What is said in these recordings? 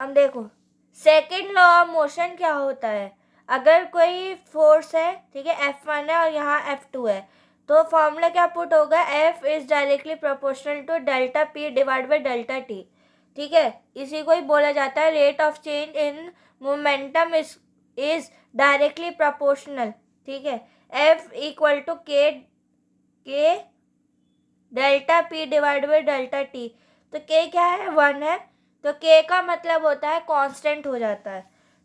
अब देखो second law of motion क्या होता है। अगर कोई फोर्स है, ठीक है, F1 है और यहाँ F2 है, तो फॉर्मूला क्या पुट होगा, F is directly proportional to delta P divide by delta T, ठीक है। इसी को ही बोला जाता है rate of change in momentum is directly proportional, ठीक है। F equal to K delta P divide by delta T। तो K क्या है, 1 है, तो K का मतलब होता है कांस्टेंट हो जाता है।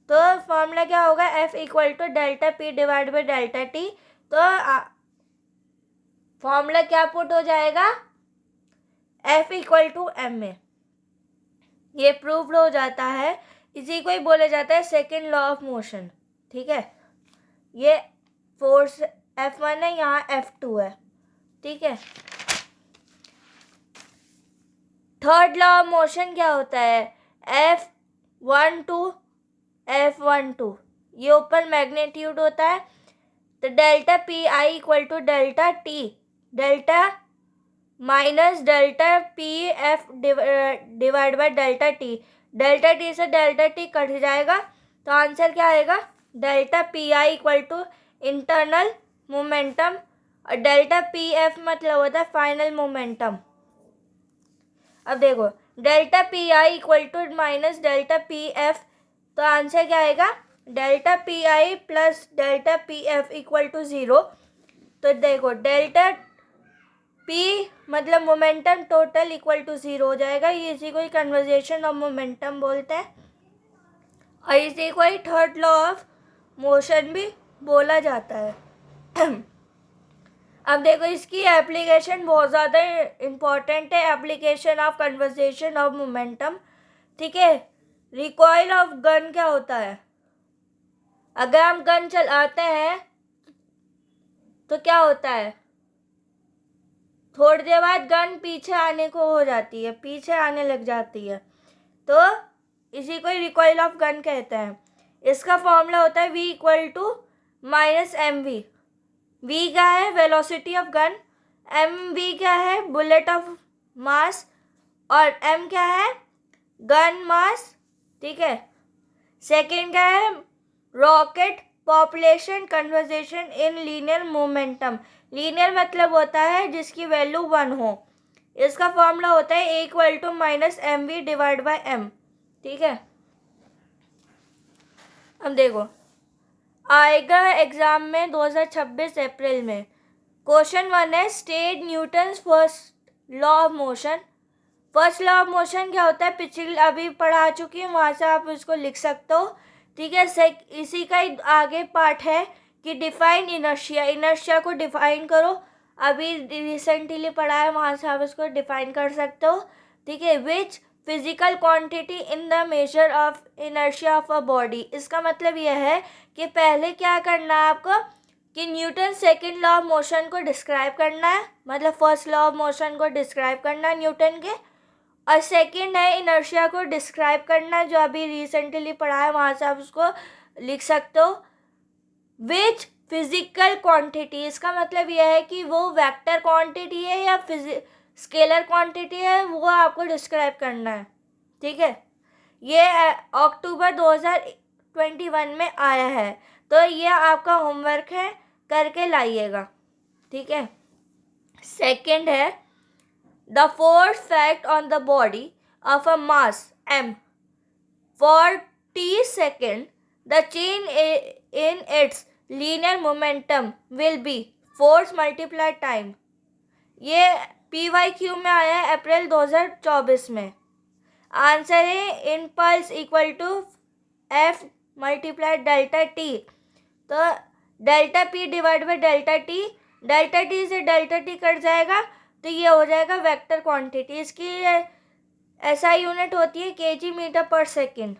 तो फॉर्मूला क्या होगा, F equal to delta P divide by delta T। तो फॉर्मूला क्या पुट हो जाएगा, F इक्वल टू M में। ये प्रूव्ड हो जाता है, इसी को ही बोला जाता है सेकेंड लॉ ऑफ मोशन, ठीक है। ये फोर्स F1 है, यहाँ F2 है, ठीक है। थर्ड लॉ ऑफ मोशन क्या होता है, F12 ये ऊपर मैग्नीट्यूड होता है, तो delta P I equal to delta T, delta minus delta P F divide by delta T. Delta T से डेल्टा टी कट जाएगा, तो आंसर क्या आएगा, delta P I equal to internal momentum, और डेल्टा पी एफ मतलब होता है final momentum. अब देखो delta P I equal to minus delta P F, तो आंसर क्या आएगा, delta P I plus delta P F equal to 0। तो देखो डेल्टा पी मतलब मोमेंटम टोटल इक्वल टू 0 हो जाएगा। ये इसी को ही कन्वर्जेशन ऑफ मोमेंटम बोलते हैं, और इसी को ही थर्ड लॉ ऑफ मोशन भी बोला जाता है। अब देखो इसकी एप्लीकेशन बहुत ज़्यादा इम्पॉर्टेंट है, application of conversation of momentum, ठीक है। रिकॉइल ऑफ गन क्या होता है, अगर हम गन चलाते हैं तो क्या होता है, थोड़ी देर बाद गन पीछे आने को हो जाती है, पीछे आने लग जाती है, तो इसी को ही रिकॉइल ऑफ गन कहते हैं। इसका फॉर्मूला होता है V equal to minus MV। V क्या है, वेलोसिटी ऑफ गन, MV क्या है, बुलेट ऑफ मास, और M क्या है, गन मास, ठीक है। सेकेंड क्या है, rocket population conversation in linear momentum. Linear मतलब होता है जिसकी वैल्यू 1 हो। इसका फॉर्मूला होता है A equal to minus MV divide by M, ठीक है। अब देखो आएगा एग्जाम में 2026 अप्रैल में। क्वेश्चन 1 है state Newton's first law of motion. First law of motion क्या होता है, पिछली अभी पढ़ा चुकी है, वहाँ से आप इसको लिख सकते हो, ठीक है। इसी का ही आगे पार्ट है कि डिफाइन इनर्शिया, इनर्शिया को डिफाइन करो, अभी रिसेंटली पढ़ा है, वहाँ से आप इसको डिफाइन कर सकते हो, ठीक है। Which physical quantity in the measure of inertia of a body. इसका मतलब यह है कि पहले क्या करना है आपको, कि Newton second law of motion को डिस्क्राइब करना है, मतलब फर्स्ट लॉ ऑफ मोशन को डिस्क्राइब करना है न्यूटन के, और सेकेंड है इनर्शिया को डिस्क्राइब करना है, जो अभी रिसेंटली पढ़ा है, वहाँ से आप उसको लिख सकते हो। विच फिजिकल क्वांटिटी, इसका मतलब यह है कि वो वेक्टर क्वांटिटी है या स्केलर क्वांटिटी है, वो आपको डिस्क्राइब करना है, ठीक है। ये अक्टूबर 2021 में आया है, तो ये आपका होमवर्क है, करके लाइएगा, ठीक है। सेकेंड है the force fact on the body of a mass M for t second, the change in its linear momentum will be force multiplied time। ये PYQ में आया है अप्रैल 2024 में। आंसर है impulse equal to F multiplied delta T। तो delta P divide by delta T, delta T से delta T cut जाएगा, तो ये हो जाएगा वेक्टर क्वांटिटी। इसकी SI यूनिट होती है kg मीटर पर सेकेंड,